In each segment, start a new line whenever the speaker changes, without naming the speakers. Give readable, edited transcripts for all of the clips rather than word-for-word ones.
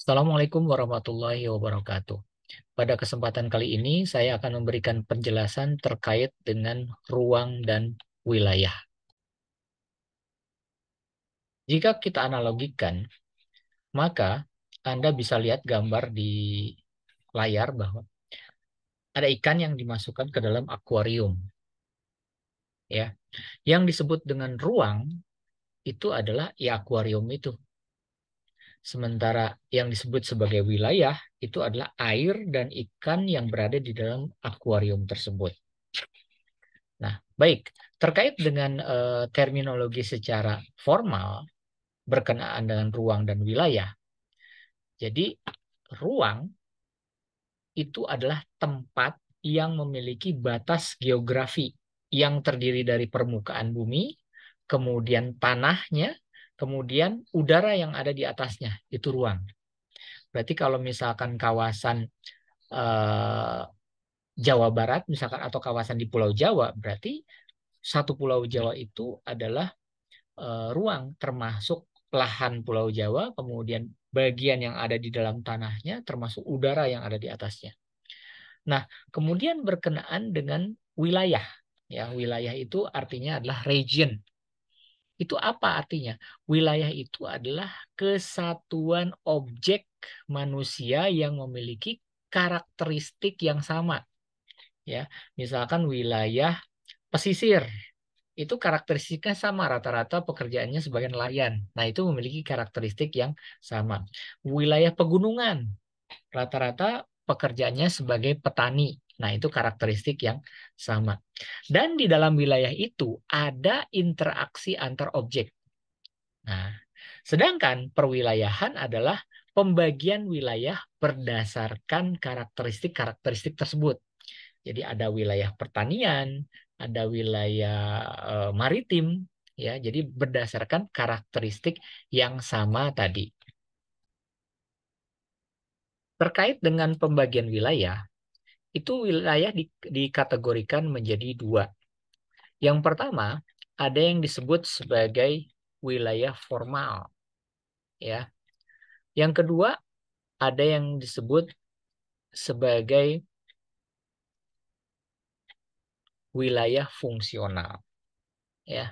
Assalamualaikum warahmatullahi wabarakatuh. Pada kesempatan kali ini, saya akan memberikan penjelasan terkait dengan ruang dan wilayah. Jika kita analogikan, maka Anda bisa lihat gambar di layar bahwa ada ikan yang dimasukkan ke dalam akuarium. Ya, yang disebut dengan ruang itu adalah ya akuarium itu. Sementara yang disebut sebagai wilayah itu adalah air dan ikan yang berada di dalam akuarium tersebut. Nah, baik, terkait dengan terminologi secara formal berkenaan dengan ruang dan wilayah. Jadi, ruang itu adalah tempat yang memiliki batas geografi yang terdiri dari permukaan bumi, kemudian tanahnya, kemudian udara yang ada di atasnya, itu ruang. Berarti kalau misalkan kawasan eh, Jawa Barat misalkan atau kawasan di Pulau Jawa, berarti satu Pulau Jawa itu adalah ruang, termasuk lahan Pulau Jawa, kemudian bagian yang ada di dalam tanahnya, termasuk udara yang ada di atasnya. Nah, kemudian berkenaan dengan wilayah. Ya, wilayah itu artinya adalah region. Itu apa artinya? Wilayah itu adalah kesatuan objek manusia yang memiliki karakteristik yang sama. Ya, misalkan wilayah pesisir itu karakteristiknya sama, rata-rata pekerjaannya sebagai nelayan. Nah, itu memiliki karakteristik yang sama. Wilayah pegunungan, rata-rata pekerjaannya sebagai petani. Nah, itu karakteristik yang sama. Dan di dalam wilayah itu ada interaksi antar objek. Nah, sedangkan perwilayahan adalah pembagian wilayah berdasarkan karakteristik-karakteristik tersebut. Jadi ada wilayah pertanian, ada wilayah maritim, ya. Jadi berdasarkan karakteristik yang sama tadi. Terkait dengan pembagian wilayah, itu wilayah dikategorikan menjadi dua. Yang pertama, ada yang disebut sebagai wilayah formal, ya. Yang kedua, ada yang disebut sebagai wilayah fungsional, ya.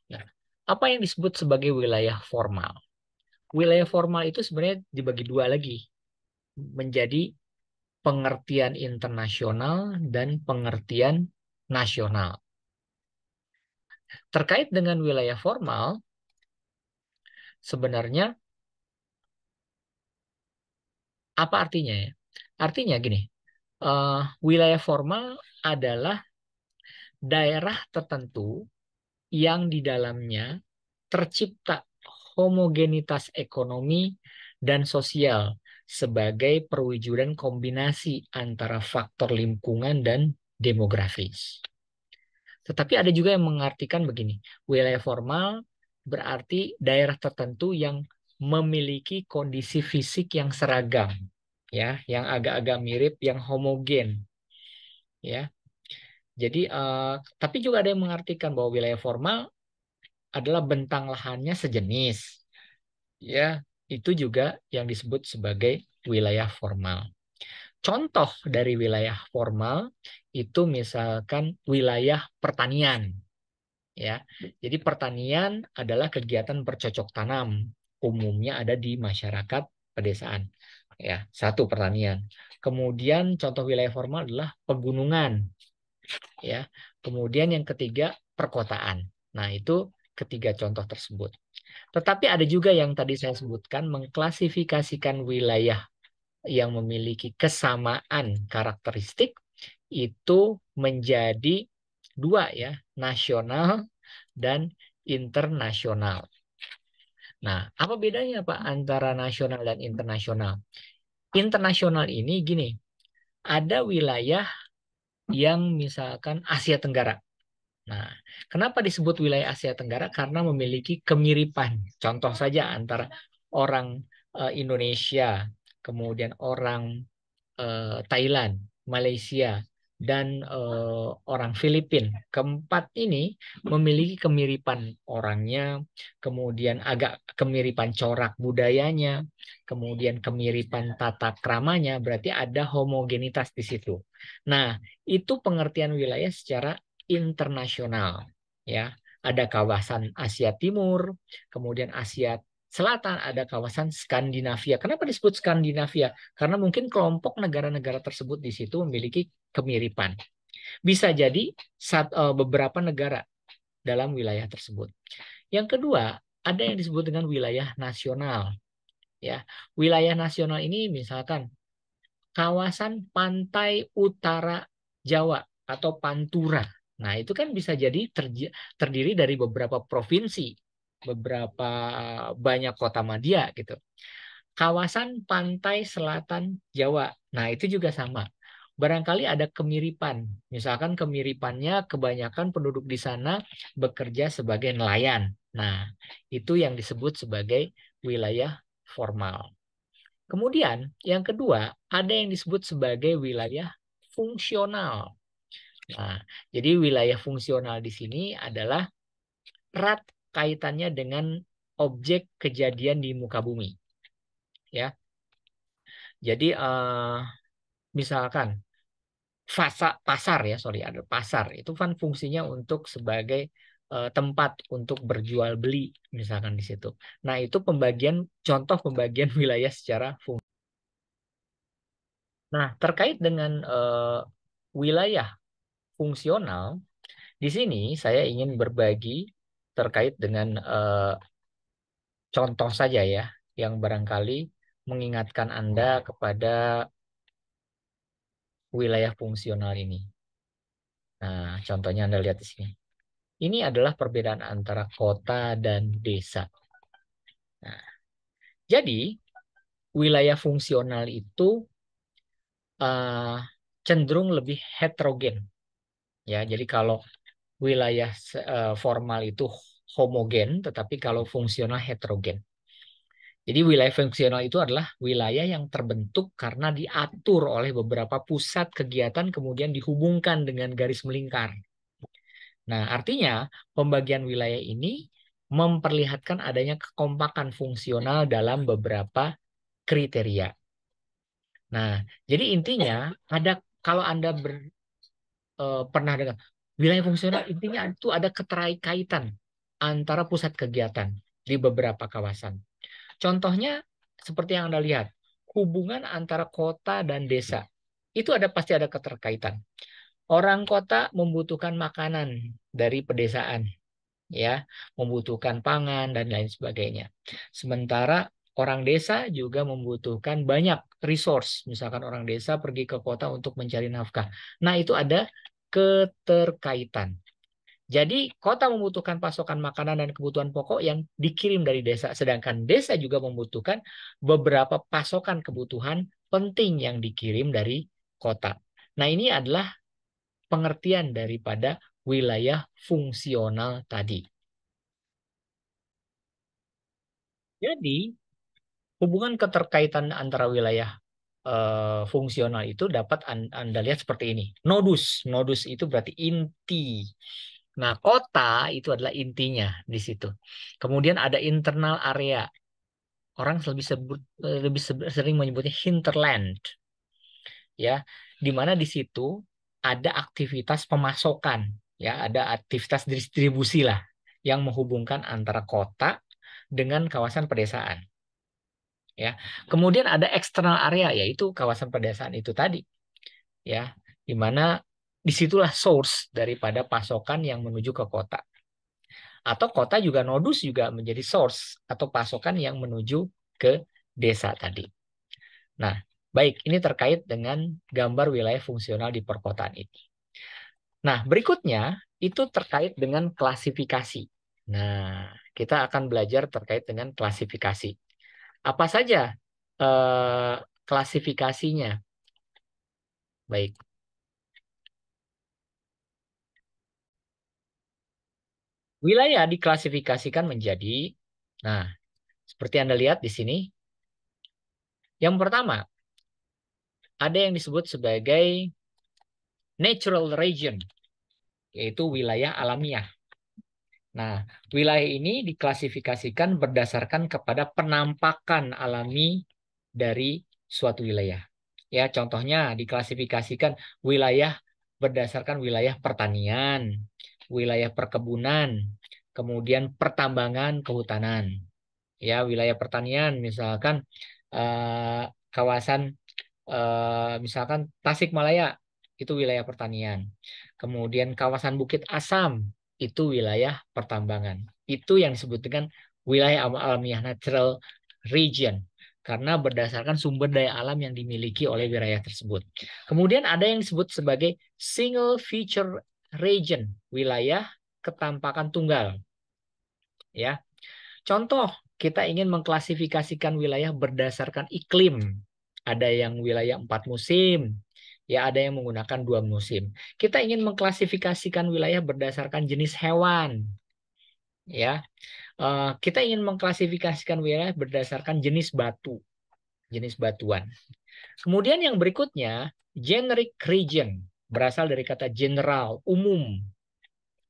Nah, apa yang disebut sebagai wilayah formal? Wilayah formal itu sebenarnya dibagi dua lagi, menjadi pengertian internasional dan pengertian nasional. Terkait dengan wilayah formal, sebenarnya apa artinya ya? Artinya gini, wilayah formal adalah daerah tertentu yang di dalamnya tercipta homogenitas ekonomi dan sosial sebagai perwujudan kombinasi antara faktor lingkungan dan demografis. Tetapi ada juga yang mengartikan begini, wilayah formal berarti daerah tertentu yang memiliki kondisi fisik yang seragam, ya, yang agak-agak mirip, yang homogen, ya. Jadi, tapi juga ada yang mengartikan bahwa wilayah formal adalah bentang lahannya sejenis, ya. Itu juga yang disebut sebagai wilayah formal. Contoh dari wilayah formal itu misalkan wilayah pertanian. Ya, jadi pertanian adalah kegiatan bercocok tanam, umumnya ada di masyarakat pedesaan. Ya, satu pertanian. Kemudian contoh wilayah formal adalah pegunungan. Ya, kemudian yang ketiga perkotaan. Nah, itu ketiga contoh tersebut. Tetapi ada juga yang tadi saya sebutkan mengklasifikasikan wilayah yang memiliki kesamaan karakteristik itu menjadi dua ya, nasional dan internasional. Nah, apa bedanya Pak antara nasional dan internasional? Internasional ini gini, ada wilayah yang misalkan Asia Tenggara. Nah, kenapa disebut wilayah Asia Tenggara? Karena memiliki kemiripan. Contoh saja antara orang Indonesia, kemudian orang Thailand, Malaysia, dan orang Filipina. Keempat ini memiliki kemiripan orangnya, kemudian agak kemiripan corak budayanya, kemudian kemiripan tata kramanya, berarti ada homogenitas di situ. Nah, itu pengertian wilayah secara internasional, ya. Ada kawasan Asia Timur, kemudian Asia Selatan, ada kawasan Skandinavia. Kenapa disebut Skandinavia? Karena mungkin kelompok negara-negara tersebut di situ memiliki kemiripan. Bisa jadi beberapa negara dalam wilayah tersebut. Yang kedua, ada yang disebut dengan wilayah nasional. Ya, wilayah nasional ini misalkan kawasan pantai utara Jawa atau Pantura. Nah, itu kan bisa jadi terdiri dari beberapa provinsi, beberapa banyak kota madya gitu. Kawasan pantai selatan Jawa. Nah, itu juga sama. Barangkali ada kemiripan. Misalkan kemiripannya kebanyakan penduduk di sana bekerja sebagai nelayan. Nah, itu yang disebut sebagai wilayah formal. Kemudian yang kedua, ada yang disebut sebagai wilayah fungsional. Nah, jadi wilayah fungsional di sini adalah erat kaitannya dengan objek kejadian di muka bumi. Ya, jadi misalkan pasar ya, sorry, ada pasar itu kan fungsinya untuk sebagai tempat untuk berjual beli misalkan di situ. Nah, itu contoh pembagian wilayah secara fungsi. Nah, terkait dengan wilayah fungsional, di sini saya ingin berbagi terkait dengan contoh saja ya, yang barangkali mengingatkan Anda kepada wilayah fungsional ini. Nah, contohnya Anda lihat di sini. Ini adalah perbedaan antara kota dan desa. Nah, jadi wilayah fungsional itu uh, cenderung lebih heterogen. Ya, jadi kalau wilayah formal itu homogen, tetapi kalau fungsional heterogen. Jadi wilayah fungsional itu adalah wilayah yang terbentuk karena diatur oleh beberapa pusat kegiatan kemudian dihubungkan dengan garis melingkar. Nah, artinya pembagian wilayah ini memperlihatkan adanya kekompakan fungsional dalam beberapa kriteria. Nah, jadi intinya ada kalau Anda pernah dengar wilayah fungsional, intinya itu ada keterkaitan antara pusat kegiatan di beberapa kawasan. Contohnya seperti yang Anda lihat, hubungan antara kota dan desa. Itu pasti ada keterkaitan. Orang kota membutuhkan makanan dari pedesaan, ya, membutuhkan pangan dan lain sebagainya. Sementara orang desa juga membutuhkan banyak resource, misalkan orang desa pergi ke kota untuk mencari nafkah. Nah, itu ada keterkaitan. Jadi kota membutuhkan pasokan makanan dan kebutuhan pokok yang dikirim dari desa, sedangkan desa juga membutuhkan beberapa pasokan kebutuhan penting yang dikirim dari kota. Nah, ini adalah pengertian daripada wilayah fungsional tadi. Jadi, hubungan keterkaitan antara wilayah fungsional itu dapat Anda lihat seperti ini. Nodus. Nodus itu berarti inti. Nah, kota itu adalah intinya di situ. Kemudian ada internal area. Orang lebih sering menyebutnya hinterland, ya, di mana di situ ada aktivitas pemasokan, ya, ada aktivitas distribusi lah yang menghubungkan antara kota dengan kawasan pedesaan, ya. Kemudian ada eksternal area, yaitu kawasan pedesaan itu tadi, ya, di mana disitulah source daripada pasokan yang menuju ke kota. Atau kota juga nodus juga menjadi source atau pasokan yang menuju ke desa tadi. Nah, baik, ini terkait dengan gambar wilayah fungsional di perkotaan ini. Nah, berikutnya itu terkait dengan klasifikasi. Nah, kita akan belajar terkait dengan klasifikasi. Apa saja eh, klasifikasinya? Baik, wilayah diklasifikasikan menjadi, nah, seperti Anda lihat di sini, yang pertama, ada yang disebut sebagai natural region, yaitu wilayah alamiah. Nah, wilayah ini diklasifikasikan berdasarkan kepada penampakan alami dari suatu wilayah. Ya, contohnya diklasifikasikan wilayah berdasarkan wilayah pertanian, wilayah perkebunan, kemudian pertambangan, kehutanan. Ya, wilayah pertanian misalkan kawasan misalkan Tasikmalaya itu wilayah pertanian. Kemudian kawasan Bukit Asam itu wilayah pertambangan. Itu yang disebut dengan wilayah alamiah natural region karena berdasarkan sumber daya alam yang dimiliki oleh wilayah tersebut. Kemudian ada yang disebut sebagai single feature region, wilayah ketampakan tunggal. Ya, contoh, kita ingin mengklasifikasikan wilayah berdasarkan iklim. Ada yang wilayah 4 musim, ya ada yang menggunakan 2 musim. Kita ingin mengklasifikasikan wilayah berdasarkan jenis hewan, ya. Kita ingin mengklasifikasikan wilayah berdasarkan jenis batu, jenis batuan. Kemudian yang berikutnya, generic region, berasal dari kata general, umum,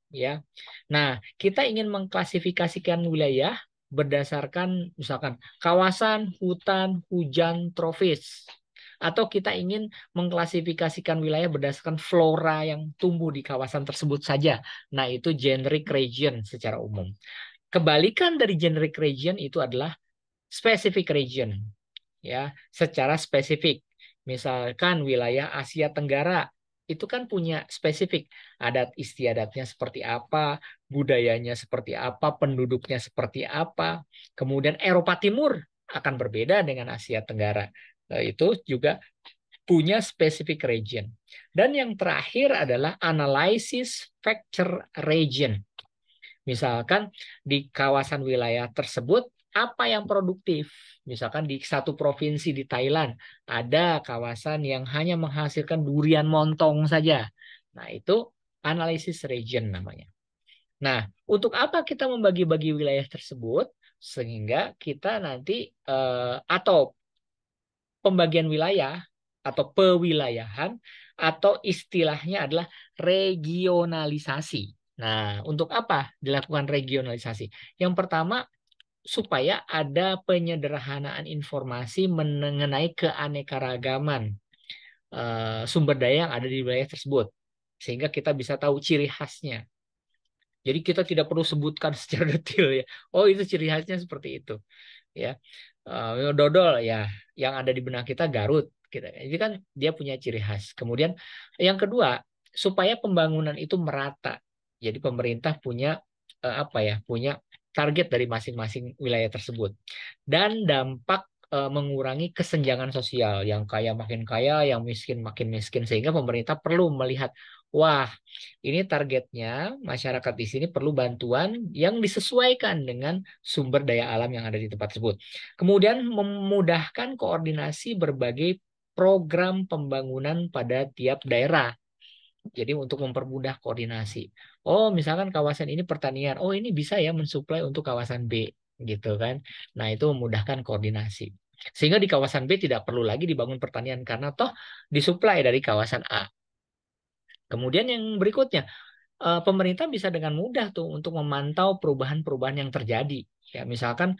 ya. Nah, kita ingin mengklasifikasikan wilayah berdasarkan misalkan kawasan hutan hujan tropis atau kita ingin mengklasifikasikan wilayah berdasarkan flora yang tumbuh di kawasan tersebut saja. Nah, itu generic region secara umum. Kebalikan dari generic region itu adalah specific region, ya, secara spesifik. Misalkan wilayah Asia Tenggara itu kan punya spesifik adat istiadatnya seperti apa, budayanya seperti apa, penduduknya seperti apa. Kemudian Eropa Timur akan berbeda dengan Asia Tenggara. Itu juga punya specific region. Dan yang terakhir adalah analysis factor region. Misalkan di kawasan wilayah tersebut apa yang produktif? Misalkan di satu provinsi di Thailand ada kawasan yang hanya menghasilkan durian montong saja. Nah, itu analisis region namanya. Nah, untuk apa kita membagi-bagi wilayah tersebut? Sehingga kita nanti atau pembagian wilayah atau pewilayahan atau istilahnya adalah regionalisasi. Nah, untuk apa dilakukan regionalisasi? Yang pertama, supaya ada penyederhanaan informasi mengenai keanekaragaman sumber daya yang ada di wilayah tersebut. Sehingga kita bisa tahu ciri khasnya. Jadi kita tidak perlu sebutkan secara detail ya. Oh, itu ciri khasnya seperti itu. Ya, dodol ya, yang ada di benak kita Garut. Gitu. Ini kan dia punya ciri khas. Kemudian yang kedua, supaya pembangunan itu merata. Jadi pemerintah punya apa ya, punya target dari masing-masing wilayah tersebut. Dan dampak mengurangi kesenjangan sosial. Yang kaya makin kaya, yang miskin makin miskin. Sehingga pemerintah perlu melihat, wah, ini targetnya masyarakat di sini perlu bantuan yang disesuaikan dengan sumber daya alam yang ada di tempat tersebut. Kemudian memudahkan koordinasi berbagai program pembangunan pada tiap daerah. Jadi untuk mempermudah koordinasi. Oh, misalkan kawasan ini pertanian. Oh, ini bisa ya mensuplai untuk kawasan B, gitu kan. Nah, itu memudahkan koordinasi. Sehingga di kawasan B tidak perlu lagi dibangun pertanian karena toh disuplai dari kawasan A. Kemudian yang berikutnya, pemerintah bisa dengan mudah tuh untuk memantau perubahan-perubahan yang terjadi. Ya, misalkan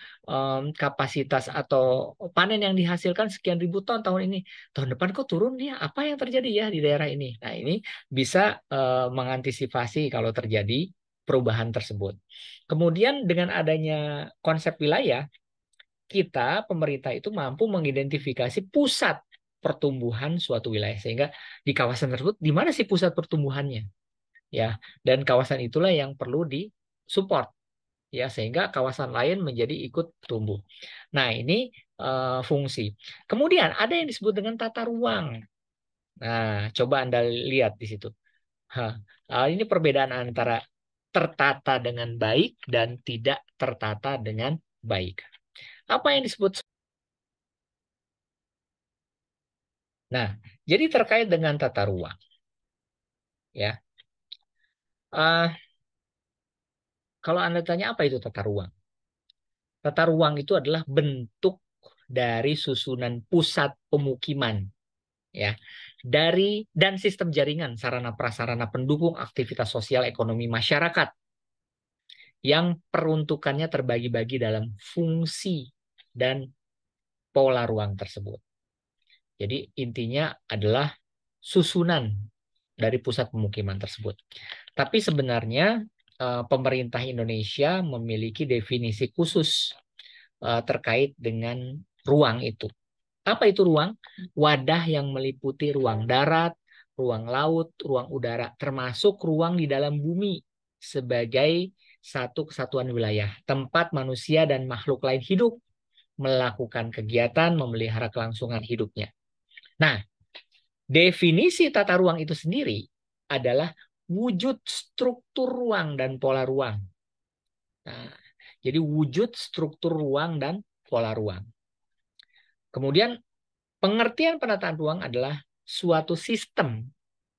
kapasitas atau panen yang dihasilkan sekian ribu ton tahun ini, tahun depan kok turun ya? Apa yang terjadi ya di daerah ini? Nah, ini bisa mengantisipasi kalau terjadi perubahan tersebut. Kemudian dengan adanya konsep wilayah, kita pemerintah itu mampu mengidentifikasi pusat pertumbuhan suatu wilayah sehingga di kawasan tersebut di mana sih pusat pertumbuhannya? Ya, dan kawasan itulah yang perlu disupport ya sehingga kawasan lain menjadi ikut tumbuh. Nah, ini fungsi. Kemudian ada yang disebut dengan tata ruang. Nah, coba Anda lihat di situ. Hah, ini perbedaan antara tertata dengan baik dan tidak tertata dengan baik. Apa yang disebut? Nah, jadi terkait dengan tata ruang, ya. Ah, kalau Anda tanya apa itu tata ruang? Tata ruang itu adalah bentuk dari susunan pusat pemukiman. ya. Dan sistem jaringan sarana prasarana pendukung aktivitas sosial ekonomi masyarakat yang peruntukannya terbagi-bagi dalam fungsi dan pola ruang tersebut. Jadi intinya adalah susunan dari pusat pemukiman tersebut. Tapi sebenarnya pemerintah Indonesia memiliki definisi khusus terkait dengan ruang itu. Apa itu ruang? Wadah yang meliputi ruang darat, ruang laut, ruang udara, termasuk ruang di dalam bumi sebagai satu kesatuan wilayah, tempat manusia dan makhluk lain hidup, melakukan kegiatan, memelihara kelangsungan hidupnya. Nah, definisi tata ruang itu sendiri adalah wujud struktur ruang dan pola ruang. Nah, jadi wujud struktur ruang dan pola ruang. Kemudian pengertian penataan ruang adalah suatu sistem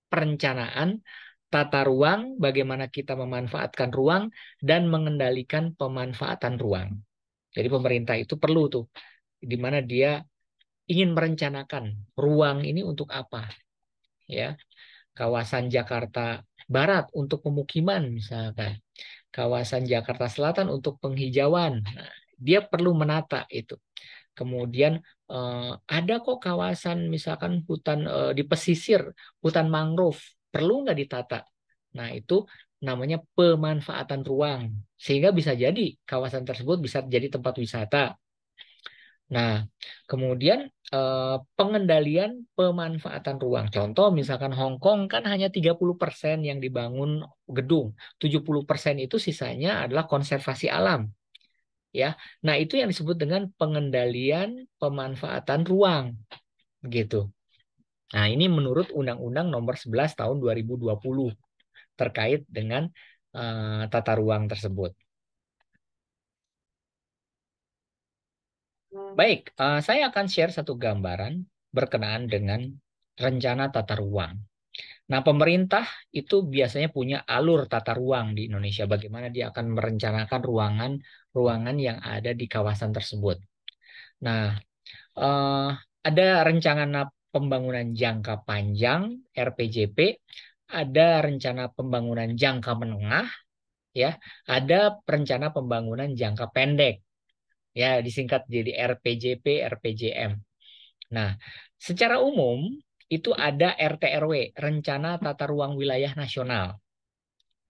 perencanaan tata ruang, bagaimana kita memanfaatkan ruang dan mengendalikan pemanfaatan ruang. Jadi pemerintah itu perlu tuh, di mana dia ingin merencanakan ruang ini untuk apa, ya. Kawasan Jakarta Barat untuk pemukiman misalkan, kawasan Jakarta Selatan untuk penghijauan. Nah, dia perlu menata itu. Kemudian ada kok kawasan misalkan hutan di pesisir, hutan mangrove, perlu nggak ditata? Nah, itu namanya pemanfaatan ruang. Sehingga bisa jadi kawasan tersebut bisa jadi tempat wisata. Nah, kemudian pengendalian pemanfaatan ruang. Contoh misalkan Hong Kong kan hanya 30% yang dibangun gedung. 70% itu sisanya adalah konservasi alam. Ya. Nah, itu yang disebut dengan pengendalian pemanfaatan ruang, gitu. Nah, ini menurut Undang-Undang Nomor 11 Tahun 2020 terkait dengan tata ruang tersebut. Baik, saya akan share satu gambaran berkenaan dengan rencana tata ruang. Nah, pemerintah itu biasanya punya alur tata ruang di Indonesia. Bagaimana dia akan merencanakan ruangan yang ada di kawasan tersebut. Nah, ada rencana pembangunan jangka panjang (RPJP), ada rencana pembangunan jangka menengah, ya, ada rencana pembangunan jangka pendek, ya, disingkat jadi RPJP, RPJM. Nah, secara umum itu ada RTRW, Rencana Tata Ruang Wilayah Nasional.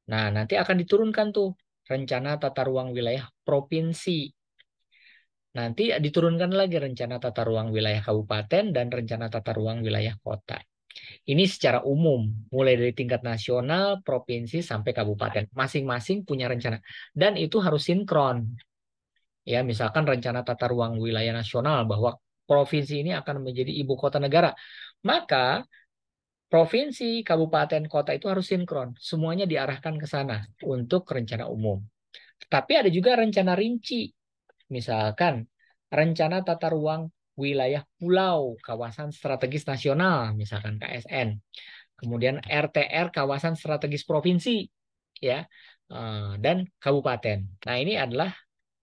Nah, nanti akan diturunkan tuh Rencana Tata Ruang Wilayah Provinsi. Nanti diturunkan lagi rencana tata ruang wilayah kabupaten dan rencana tata ruang wilayah kota. Ini secara umum, mulai dari tingkat nasional, provinsi, sampai kabupaten. Masing-masing punya rencana. Dan itu harus sinkron. Ya, misalkan rencana tata ruang wilayah nasional bahwa provinsi ini akan menjadi ibu kota negara. Maka provinsi, kabupaten, kota itu harus sinkron. Semuanya diarahkan ke sana untuk rencana umum. Tapi ada juga rencana rinci. Misalkan rencana tata ruang wilayah pulau, kawasan strategis nasional, misalkan KSN. Kemudian RTR, kawasan strategis provinsi, ya, dan kabupaten. Nah, ini adalah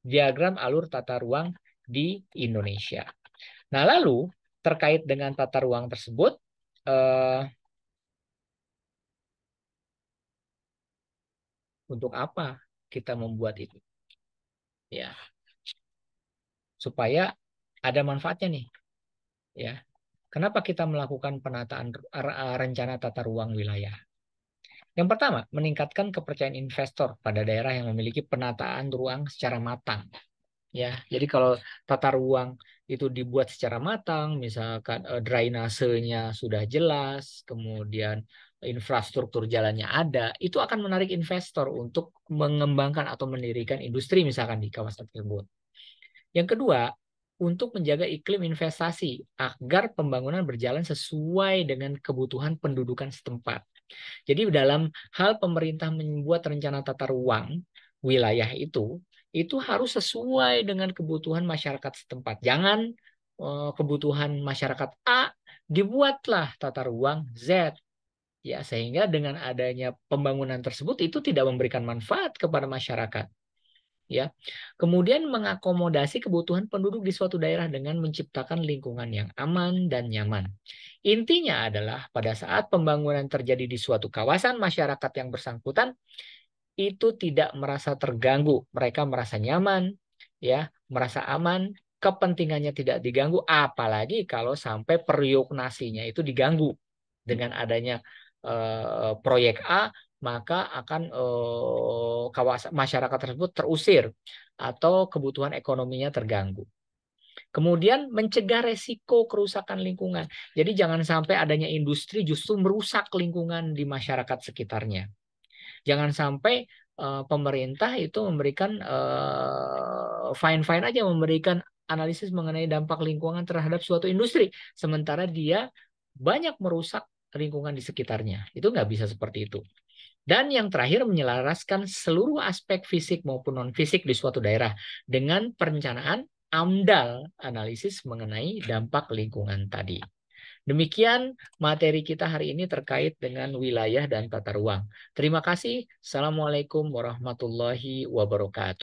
diagram alur tata ruang di Indonesia. Nah, lalu terkait dengan tata ruang tersebut, untuk apa kita membuat itu? Ya, supaya ada manfaatnya nih, ya. Kenapa kita melakukan penataan rencana tata ruang wilayah? Yang pertama, meningkatkan kepercayaan investor pada daerah yang memiliki penataan ruang secara matang. Ya, jadi kalau tata ruang itu dibuat secara matang, misalkan drainasenya sudah jelas, kemudian infrastruktur jalannya ada, itu akan menarik investor untuk mengembangkan atau mendirikan industri misalkan di kawasan tersebut. Yang kedua, untuk menjaga iklim investasi agar pembangunan berjalan sesuai dengan kebutuhan pendudukan setempat. Jadi dalam hal pemerintah membuat rencana tata ruang wilayah itu harus sesuai dengan kebutuhan masyarakat setempat. Jangan kebutuhan masyarakat A dibuatlah tata ruang Z. Ya, sehingga dengan adanya pembangunan tersebut itu tidak memberikan manfaat kepada masyarakat. ya. Kemudian mengakomodasi kebutuhan penduduk di suatu daerah dengan menciptakan lingkungan yang aman dan nyaman. Intinya adalah pada saat pembangunan terjadi di suatu kawasan, masyarakat yang bersangkutan itu tidak merasa terganggu, mereka merasa nyaman, ya, merasa aman, kepentingannya tidak diganggu, apalagi kalau sampai periuk-nasinya itu diganggu dengan adanya proyek A, maka akan kawasan masyarakat tersebut terusir atau kebutuhan ekonominya terganggu. Kemudian mencegah resiko kerusakan lingkungan. Jadi jangan sampai adanya industri justru merusak lingkungan di masyarakat sekitarnya. Jangan sampai pemerintah itu memberikan fine-fine aja, memberikan analisis mengenai dampak lingkungan terhadap suatu industri, sementara dia banyak merusak lingkungan di sekitarnya. Itu nggak bisa seperti itu. Dan yang terakhir, menyelaraskan seluruh aspek fisik maupun non-fisik di suatu daerah dengan perencanaan AMDAL, analisis mengenai dampak lingkungan tadi. Demikian materi kita hari ini terkait dengan wilayah dan tata ruang. Terima kasih. Assalamualaikum warahmatullahi wabarakatuh.